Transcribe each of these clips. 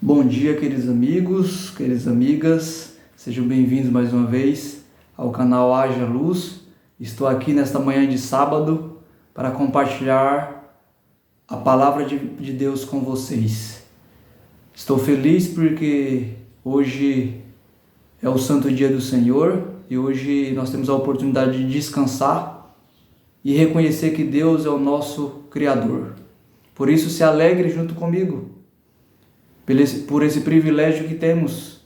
Bom dia, queridos amigos, queridas amigas, sejam bem-vindos mais uma vez ao canal Haja Luz. Estou aqui nesta manhã de sábado para compartilhar a palavra de Deus com vocês. Estou feliz porque hoje é o santo dia do Senhor e hoje nós temos a oportunidade de descansar e reconhecer que Deus é o nosso Criador. Por isso, se alegre junto comigo por esse privilégio que temos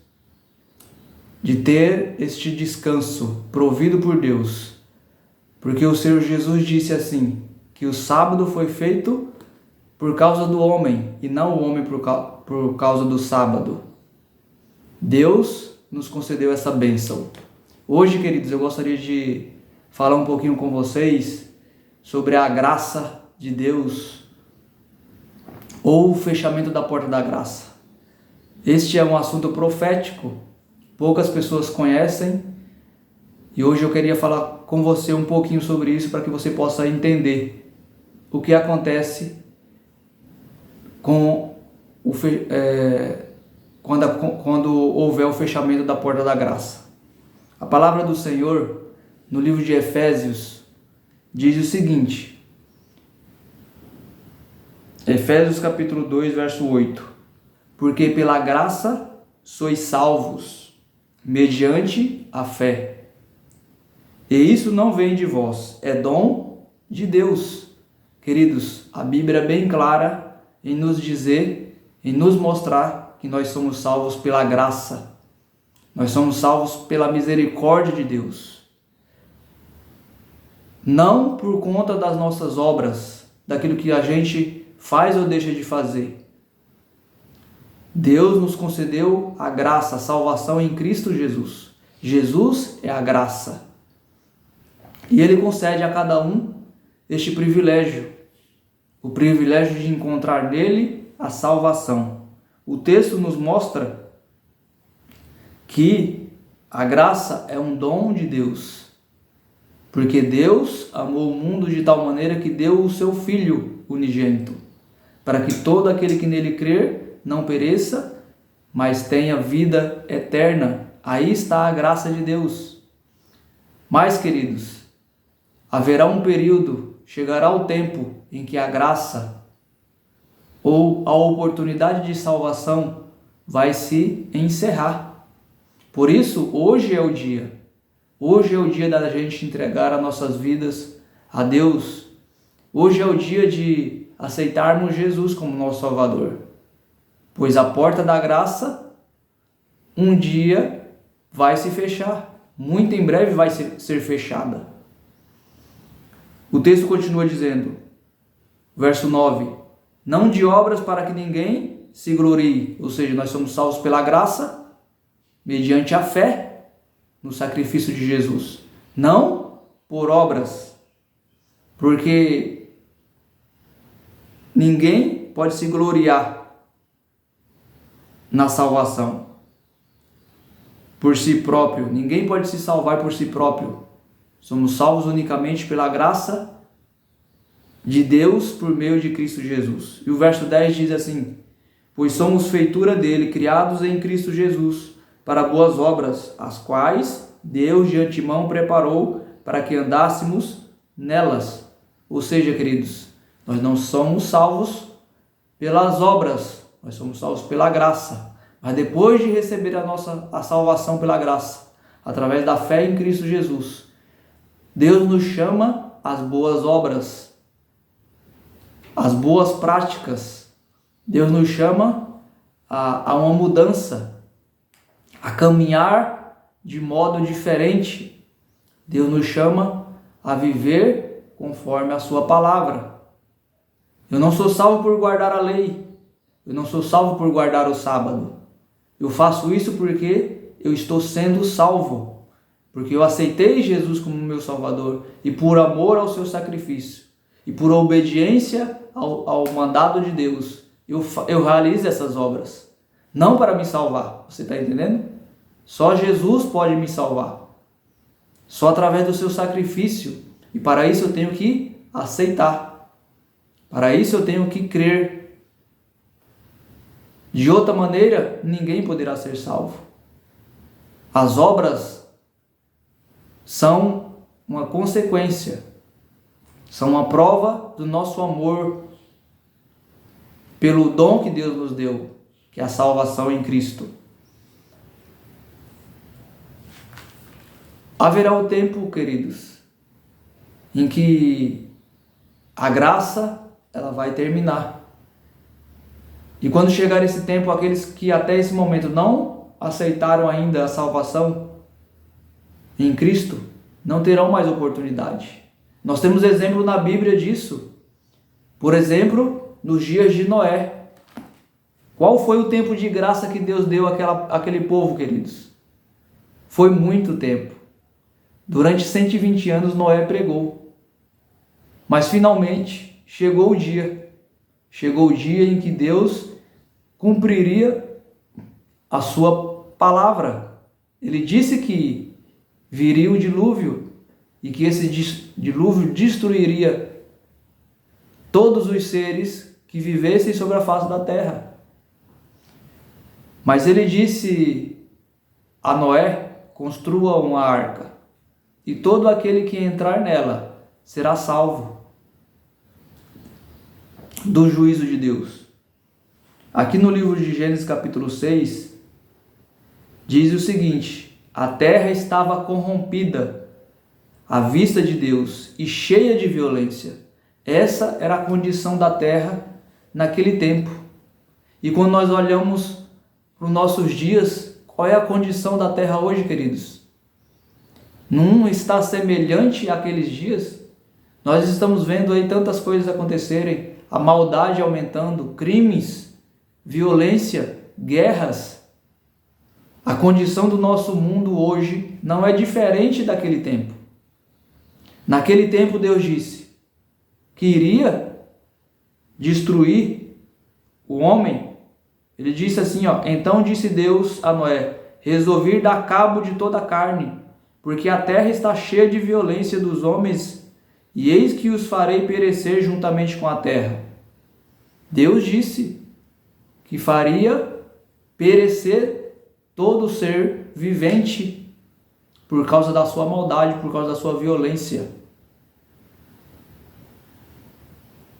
de ter este descanso provido por Deus. Porque o Senhor Jesus disse assim, que o sábado foi feito por causa do homem e não o homem por causa do sábado. Deus nos concedeu essa bênção. Hoje, queridos, eu gostaria de falar um pouquinho com vocês sobre a graça de Deus ou o fechamento da porta da graça. Este é um assunto profético, poucas pessoas conhecem e hoje eu queria falar com você um pouquinho sobre isso para que você possa entender o que acontece com quando houver o fechamento da porta da graça. A palavra do Senhor no livro de Efésios diz o seguinte: Efésios capítulo 2, verso 8: porque pela graça sois salvos, mediante a fé. E isso não vem de vós, é dom de Deus. Queridos, a Bíblia é bem clara em nos dizer, em nos mostrar que nós somos salvos pela graça. Nós somos salvos pela misericórdia de Deus. Não por conta das nossas obras, daquilo que a gente faz ou deixa de fazer. Deus nos concedeu a graça, a salvação em Cristo Jesus. Jesus é a graça. E Ele concede a cada um este privilégio. O privilégio de encontrar nele a salvação. O texto nos mostra que a graça é um dom de Deus. Porque Deus amou o mundo de tal maneira que deu o seu Filho unigênito, para que todo aquele que nele crer não pereça, mas tenha vida eterna. Aí está a graça de Deus. Mas, queridos, haverá um período, chegará o tempo em que a graça ou a oportunidade de salvação vai se encerrar. Por isso, hoje é o dia. Hoje é o dia da gente entregar as nossas vidas a Deus. Hoje é o dia de aceitarmos Jesus como nosso Salvador. Pois a porta da graça um dia vai se fechar. Muito em breve vai ser fechada. O texto continua dizendo, verso 9: não de obras para que ninguém se glorie. Ou seja, nós somos salvos pela graça, mediante a fé no sacrifício de Jesus. Não por obras. Porque ninguém pode se gloriar na salvação por si próprio. Ninguém pode se salvar por si próprio. Somos salvos unicamente pela graça de Deus por meio de Cristo Jesus. E o verso 10 diz assim: pois somos feitura dele, criados em Cristo Jesus, para boas obras, as quais Deus de antemão preparou para que andássemos nelas. Ou seja, queridos, nós não somos salvos pelas obras, nós somos salvos pela graça. Mas depois de receber a salvação pela graça, através da fé em Cristo Jesus, Deus nos chama às boas obras, às boas práticas. Deus nos chama a uma mudança, a caminhar de modo diferente. Deus nos chama a viver conforme a sua palavra. Eu não sou salvo por guardar a lei. Eu não sou salvo por guardar o sábado. Eu faço isso porque eu estou sendo salvo. Porque eu aceitei Jesus como meu Salvador. E por amor ao seu sacrifício. E por obediência ao mandado de Deus. Eu realizo essas obras. Não para me salvar. Você está entendendo? Só Jesus pode me salvar. Só através do seu sacrifício. E para isso eu tenho que aceitar. Para isso eu tenho que crer. De outra maneira, ninguém poderá ser salvo. As obras são uma consequência, são uma prova do nosso amor pelo dom que Deus nos deu, que é a salvação em Cristo. Haverá um tempo, queridos, em que a graça ela vai terminar. E quando chegar esse tempo, aqueles que até esse momento não aceitaram ainda a salvação em Cristo, não terão mais oportunidade. Nós temos exemplo na Bíblia disso. Por exemplo, nos dias de Noé. Qual foi o tempo de graça que Deus deu àquele povo, queridos? Foi muito tempo. Durante 120 anos Noé pregou. Mas finalmente chegou o dia. Chegou o dia em que Deus cumpriria a sua palavra. Ele disse que viria o dilúvio e que esse dilúvio destruiria todos os seres que vivessem sobre a face da terra. Mas ele disse a Noé: construa uma arca, e todo aquele que entrar nela será salvo do juízo de Deus. Aqui no livro de Gênesis capítulo 6, diz o seguinte: a terra estava corrompida à vista de Deus e cheia de violência. Essa era a condição da terra naquele tempo. E quando nós olhamos para os nossos dias, qual é a condição da terra hoje, queridos? Não está semelhante àqueles dias? Nós estamos vendo aí tantas coisas acontecerem, a maldade aumentando, crimes, violência, guerras. A condição do nosso mundo hoje não é diferente daquele tempo. Naquele tempo Deus disse que iria destruir o homem. Ele disse assim, então disse Deus a Noé: resolvi dar cabo de toda a carne, porque a terra está cheia de violência dos homens, e eis que os farei perecer juntamente com a terra. Deus disse que faria perecer todo ser vivente por causa da sua maldade, por causa da sua violência.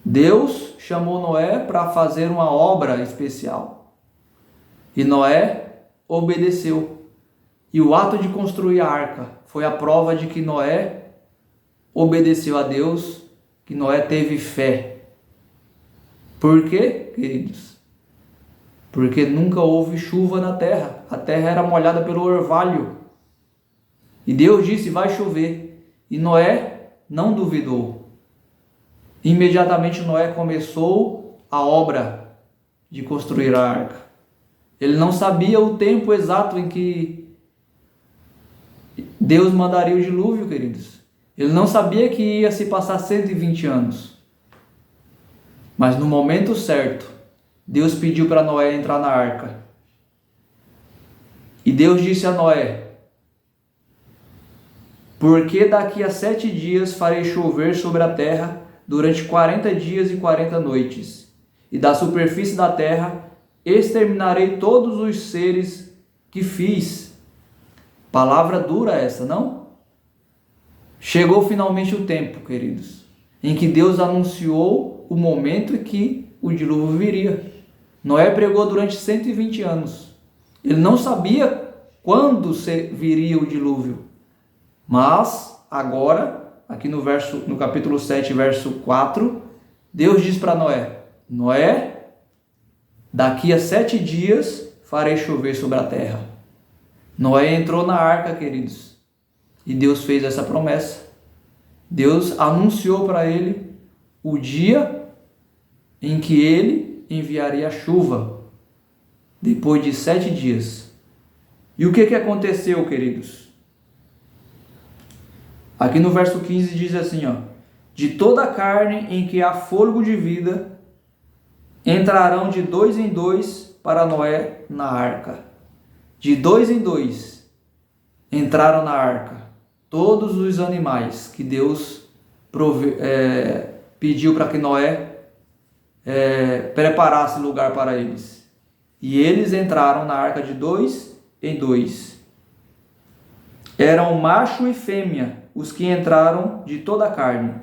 Deus chamou Noé para fazer uma obra especial. E Noé obedeceu. E o ato de construir a arca foi a prova de que Noé obedeceu a Deus, que Noé teve fé. Por quê, queridos? Porque nunca houve chuva na terra. A terra era molhada pelo orvalho. E Deus disse: vai chover. E Noé não duvidou. Imediatamente Noé começou a obra de construir a arca. Ele não sabia o tempo exato em que Deus mandaria o dilúvio, queridos. Ele não sabia que ia se passar 120 anos. Mas no momento certo, Deus pediu para Noé entrar na arca. E Deus disse a Noé: porque daqui a 7 dias farei chover sobre a terra durante 40 dias e 40 noites, e da superfície da terra exterminarei todos os seres que fiz. Palavra dura essa, não? Chegou finalmente o tempo, queridos, em que Deus anunciou o momento em que o dilúvio viria. Noé pregou durante 120 anos. Ele não sabia quando viria o dilúvio. Mas agora, aqui no capítulo 7, verso 4, Deus diz para Noé: Noé, daqui a 7 dias farei chover sobre a terra. Noé entrou na arca, queridos, e Deus fez essa promessa. Deus anunciou para ele o dia em que ele enviaria a chuva, depois de 7 dias. E o que aconteceu, queridos? Aqui no verso 15 diz assim, de toda a carne em que há fôlego de vida, entrarão de 2 em 2 para Noé na arca. De 2 em 2 entraram na arca todos os animais que Deus pediu para que Noé preparasse lugar para eles. E eles entraram na arca de 2 em 2. Eram macho e fêmea os que entraram de toda a carne,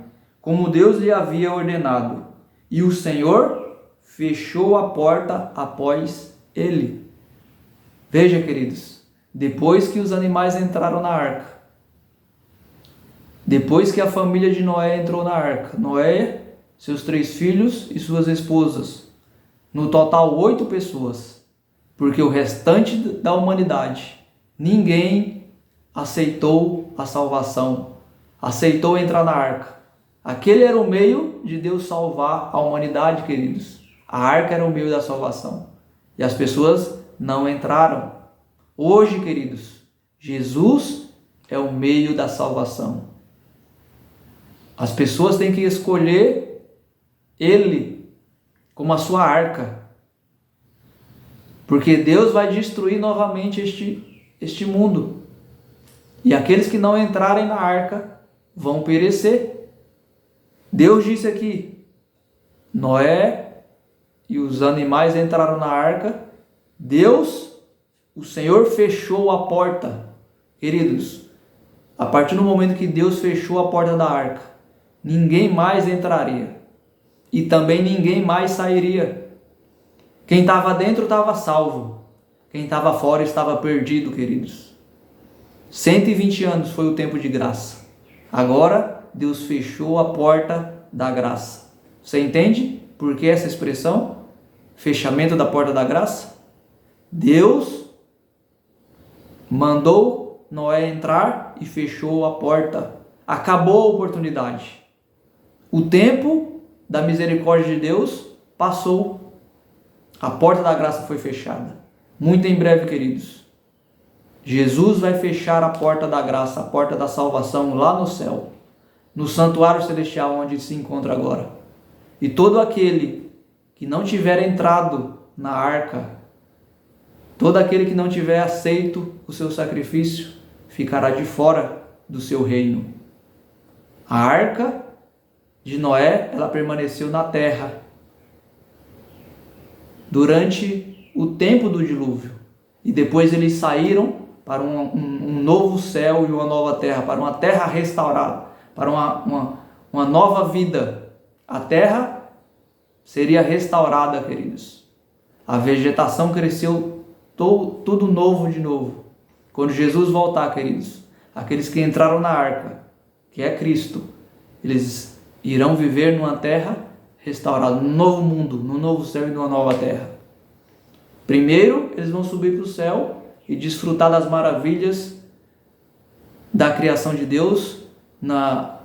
como Deus lhe havia ordenado. E o Senhor fechou a porta após ele. Veja, queridos, depois que os animais entraram na arca, depois que a família de Noé entrou na arca, Noé, seus 3 filhos e suas esposas, no total 8 pessoas, porque o restante da humanidade, ninguém aceitou a salvação, aceitou entrar na arca. Aquele era o meio de Deus salvar a humanidade, queridos. A arca era o meio da salvação. E as pessoas não entraram. Hoje, queridos, Jesus é o meio da salvação. As pessoas têm que escolher Ele como a sua arca. Porque Deus vai destruir novamente este mundo. E aqueles que não entrarem na arca vão perecer. Deus disse aqui, Noé e os animais entraram na arca. Deus, o Senhor fechou a porta. Queridos, a partir do momento que Deus fechou a porta da arca, ninguém mais entraria. E também ninguém mais sairia. Quem estava dentro estava salvo. Quem estava fora estava perdido, queridos. 120 anos foi o tempo de graça. Agora, Deus fechou a porta da graça. Você entende por que essa expressão? Fechamento da porta da graça? Deus mandou Noé entrar e fechou a porta. Acabou a oportunidade. O tempo da misericórdia de Deus passou. A porta da graça foi fechada. Muito em breve, queridos, Jesus vai fechar a porta da graça, a porta da salvação lá no céu, no santuário celestial onde se encontra agora. E todo aquele que não tiver entrado na arca, todo aquele que não tiver aceito o seu sacrifício, ficará de fora do seu reino. A arca de Noé, ela permaneceu na terra durante o tempo do dilúvio. E depois eles saíram para um novo céu e uma nova terra, para uma terra restaurada, para uma nova vida. A terra seria restaurada, queridos. A vegetação cresceu tudo novo de novo. Quando Jesus voltar, queridos, aqueles que entraram na arca, que é Cristo, eles irão viver numa terra restaurada, num novo mundo, num novo céu e numa nova terra. Primeiro, eles vão subir para o céu e desfrutar das maravilhas da criação de Deus na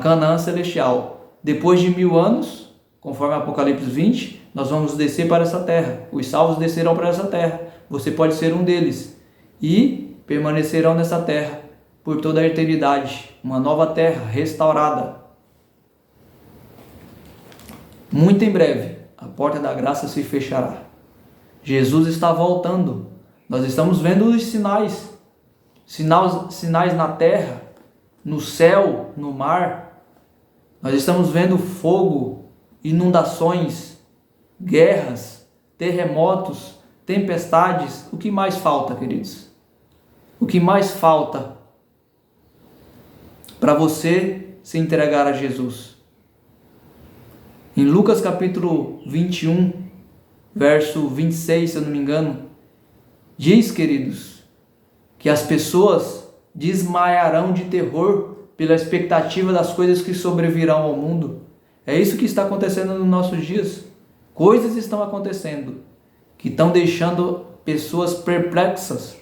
Canaã celestial. Depois de 1000 anos, conforme Apocalipse 20, nós vamos descer para essa terra. Os salvos descerão para essa terra. Você pode ser um deles. E permanecerão nessa terra por toda a eternidade. Uma nova terra restaurada. Muito em breve, a porta da graça se fechará. Jesus está voltando. Nós estamos vendo os sinais na terra, no céu, no mar. Nós estamos vendo fogo, inundações, guerras, terremotos, tempestades. O que mais falta, queridos? O que mais falta para você se entregar a Jesus? Em Lucas capítulo 21, verso 26, se eu não me engano, diz, queridos, que as pessoas desmaiarão de terror pela expectativa das coisas que sobrevirão ao mundo. É isso que está acontecendo nos nossos dias. Coisas estão acontecendo que estão deixando pessoas perplexas.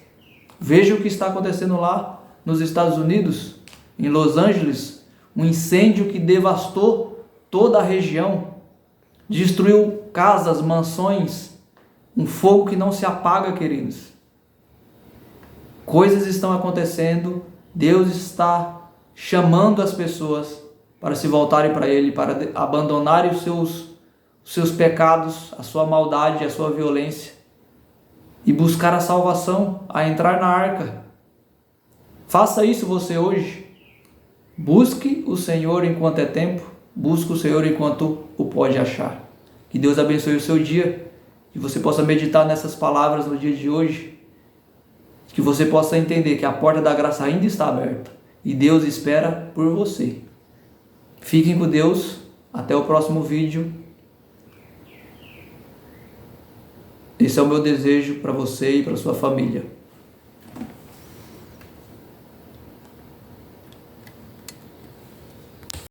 Veja o que está acontecendo lá nos Estados Unidos, em Los Angeles, um incêndio que devastou toda a região, destruiu casas, mansões, um fogo que não se apaga, queridos. Coisas estão acontecendo, Deus está chamando as pessoas para se voltarem para Ele, para abandonarem os seus pecados, a sua maldade, a sua violência e buscar a salvação, a entrar na arca. Faça isso você hoje. Busque o Senhor enquanto é tempo, busque o Senhor enquanto o pode achar. Que Deus abençoe o seu dia que você possa meditar nessas palavras no dia de hoje, que você possa entender que a porta da graça ainda está aberta e Deus espera por você. Fiquem com Deus, até o próximo vídeo. Esse é o meu desejo para você e para sua família.